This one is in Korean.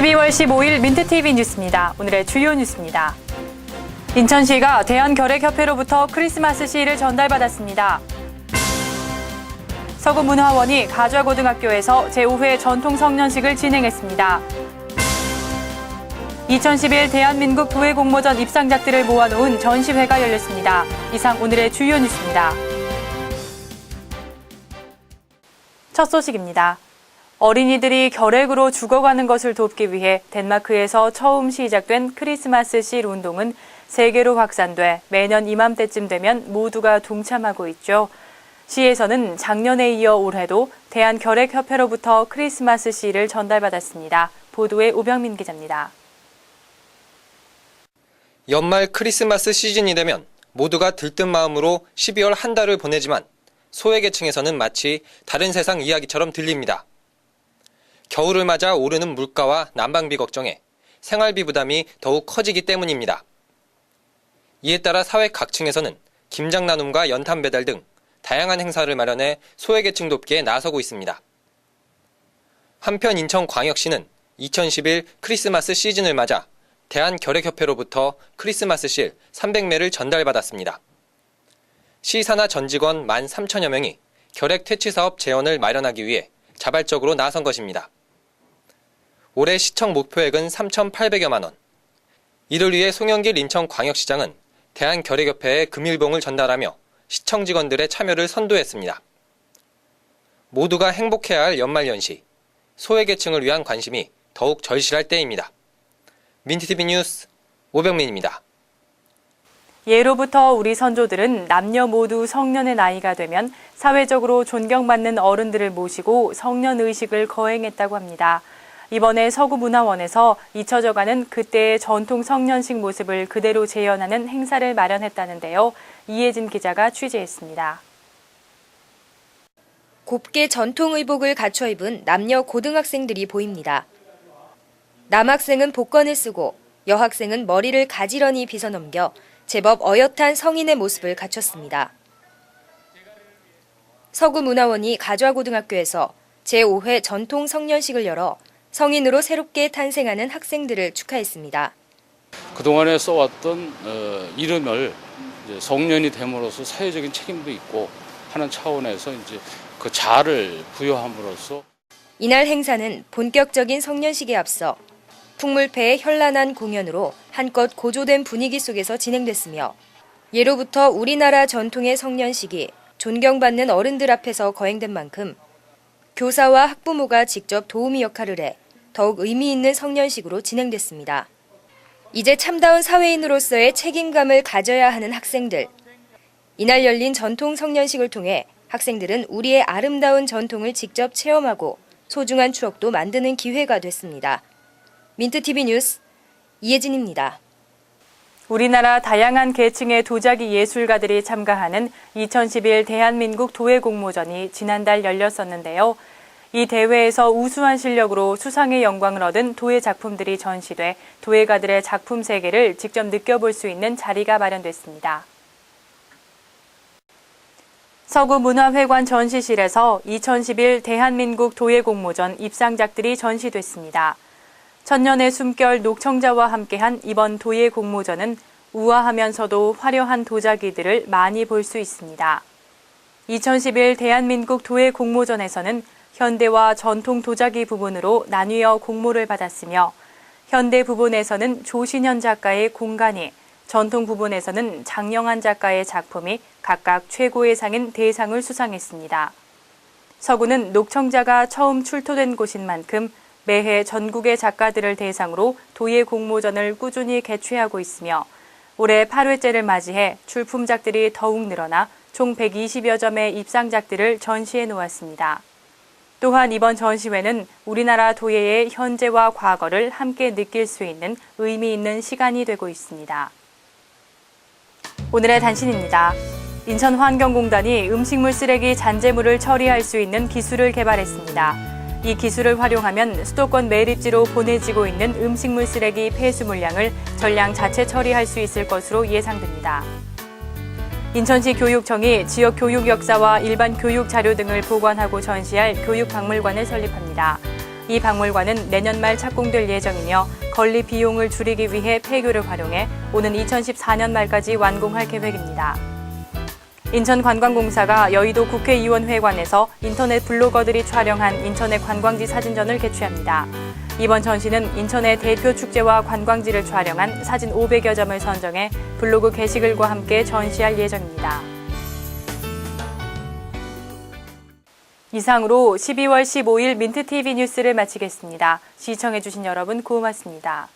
12월 15일 민트TV 뉴스입니다. 오늘의 주요 뉴스입니다. 인천시가 대한결핵협회로부터 크리스마스 시일을 전달받았습니다. 서구문화원이 가좌고등학교에서 제5회 전통성년식을 진행했습니다. 2011 대한민국 도예공모전 입상작들을 모아놓은 전시회가 열렸습니다. 이상 오늘의 주요 뉴스입니다. 첫 소식입니다. 어린이들이 결핵으로 죽어가는 것을 돕기 위해 덴마크에서 처음 시작된 크리스마스 실 운동은 세계로 확산돼 매년 이맘때쯤 되면 모두가 동참하고 있죠. 시에서는 작년에 이어 올해도 대한결핵협회로부터 크리스마스 실을 전달받았습니다. 보도에 오병민 기자입니다. 연말 크리스마스 시즌이 되면 모두가 들뜬 마음으로 12월 한 달을 보내지만 소외계층에서는 마치 다른 세상 이야기처럼 들립니다. 겨울을 맞아 오르는 물가와 난방비 걱정에 생활비 부담이 더욱 커지기 때문입니다. 이에 따라 사회 각층에서는 김장 나눔과 연탄 배달 등 다양한 행사를 마련해 소외계층 돕기에 나서고 있습니다. 한편 인천광역시는 2011 크리스마스 시즌을 맞아 대한결핵협회로부터 크리스마스 실 300매를 전달받았습니다. 시 산하 전 직원 13,000여 명이 결핵 퇴치 사업 재원을 마련하기 위해 자발적으로 나선 것입니다. 올해 시청 목표액은 3,800여만 원. 이를 위해 송영길 인천광역시장은 대한결핵협회에 금일봉을 전달하며 시청 직원들의 참여를 선도했습니다. 모두가 행복해야 할 연말연시, 소외계층을 위한 관심이 더욱 절실할 때입니다. 민트TV 뉴스 오병민입니다. 예로부터 우리 선조들은 남녀 모두 성년의 나이가 되면 사회적으로 존경받는 어른들을 모시고 성년의식을 거행했다고 합니다. 이번에 서구문화원에서 잊혀져가는 그때의 전통 성년식 모습을 그대로 재현하는 행사를 마련했다는데요. 이혜진 기자가 취재했습니다. 곱게 전통의복을 갖춰 입은 남녀 고등학생들이 보입니다. 남학생은 복권을 쓰고 여학생은 머리를 가지런히 빗어넘겨 제법 어엿한 성인의 모습을 갖췄습니다. 서구문화원이 가좌고등학교에서 제5회 전통 성년식을 열어 성인으로 새롭게 탄생하는 학생들을 축하했습니다. 그동안에 써왔던 이름을 이제 성년이 됨으로써 사회적인 책임도 있고 하는 차원에서 이제 그 자아를 부여함으로써 이날 행사는 본격적인 성년식에 앞서 풍물패의 현란한 공연으로 한껏 고조된 분위기 속에서 진행됐으며 예로부터 우리나라 전통의 성년식이 존경받는 어른들 앞에서 거행된 만큼 교사와 학부모가 직접 도우미 역할을 해 더욱 의미 있는 성년식으로 진행됐습니다. 이제 참다운 사회인으로서의 책임감을 가져야 하는 학생들. 이날 열린 전통 성년식을 통해 학생들은 우리의 아름다운 전통을 직접 체험하고 소중한 추억도 만드는 기회가 됐습니다. 민트TV 뉴스 이혜진입니다. 우리나라 다양한 계층의 도자기 예술가들이 참가하는 2011 대한민국 도예공모전이 지난달 열렸었는데요. 이 대회에서 우수한 실력으로 수상의 영광을 얻은 도예 작품들이 전시돼 도예가들의 작품 세계를 직접 느껴볼 수 있는 자리가 마련됐습니다. 서구문화회관 전시실에서 2011 대한민국 도예공모전 입상작들이 전시됐습니다. 천년의 숨결 녹청자와 함께한 이번 도예공모전은 우아하면서도 화려한 도자기들을 많이 볼 수 있습니다. 2011 대한민국 도예공모전에서는 현대와 전통 도자기 부분으로 나뉘어 공모를 받았으며 현대 부분에서는 조신현 작가의 공간이, 전통 부분에서는 장영한 작가의 작품이 각각 최고의 상인 대상을 수상했습니다. 서구는 녹청자가 처음 출토된 곳인 만큼 매해 전국의 작가들을 대상으로 도예 공모전을 꾸준히 개최하고 있으며 올해 8회째를 맞이해 출품작들이 더욱 늘어나 총 120여 점의 입상작들을 전시해 놓았습니다. 또한 이번 전시회는 우리나라 도예의 현재와 과거를 함께 느낄 수 있는 의미 있는 시간이 되고 있습니다. 오늘의 단신입니다. 인천환경공단이 음식물 쓰레기 잔재물을 처리할 수 있는 기술을 개발했습니다. 이 기술을 활용하면 수도권 매립지로 보내지고 있는 음식물 쓰레기 폐수 물량을 전량 자체 처리할 수 있을 것으로 예상됩니다. 인천시 교육청이 지역 교육 역사와 일반 교육 자료 등을 보관하고 전시할 교육박물관을 설립합니다. 이 박물관은 내년 말 착공될 예정이며 건립 비용을 줄이기 위해 폐교를 활용해 오는 2014년 말까지 완공할 계획입니다. 인천관광공사가 여의도 국회의원 회관에서 인터넷 블로거들이 촬영한 인천의 관광지 사진전을 개최합니다. 이번 전시는 인천의 대표 축제와 관광지를 촬영한 사진 500여 점을 선정해 블로그 게시글과 함께 전시할 예정입니다. 이상으로 12월 15일 민트TV 뉴스를 마치겠습니다. 시청해주신 여러분 고맙습니다.